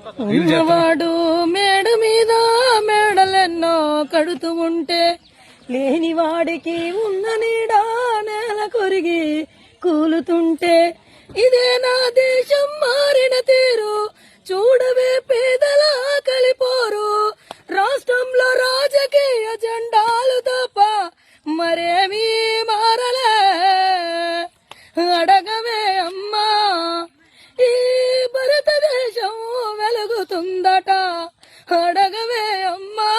ఉన్నవాడు మేడ మీద మేడలెన్నో కడుతూ ఉంటే లేనివాడికి ఉన్న నీడ నేల కొరిగి కూలుతుంటే ఇదే నా దేశం మారిన తీరు చూడవే పేదల కలిపోరు రాష్ట్రంలో రాజకీయ జెండాలు తప్ప మరేమీ మారలే అడగవే అమ్మా ఈ భారతదేశం వెలుగుతుందట అడగవే అమ్మా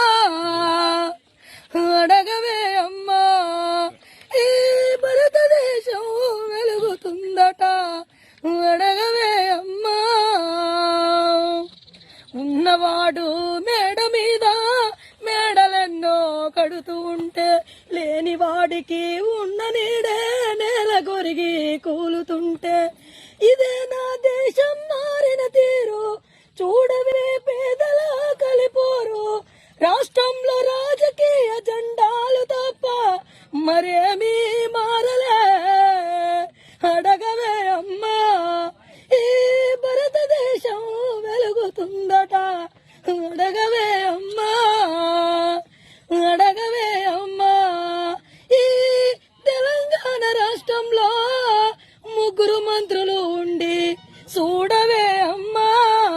అడగవే అమ్మా ఈ భారతదేశం వెలుగుతుందట అడగవే అమ్మా ఉన్నవాడు మేడ మీద మేడలెన్నో కడుతూ ఉంటే లేనివాడికి ఉన్న నీడే నేల కొరిగి కూలుతుంటే ఇదే నా దేశం మారిన తీరు చూడవే పేదల కలిపోరు రాష్ట్రంలో రాజకీయ జెండాలు తప్ప మరేమీ మారలే అడగవే అమ్మా ఈ భారతదేశం వెలుగుతుందట అడగవే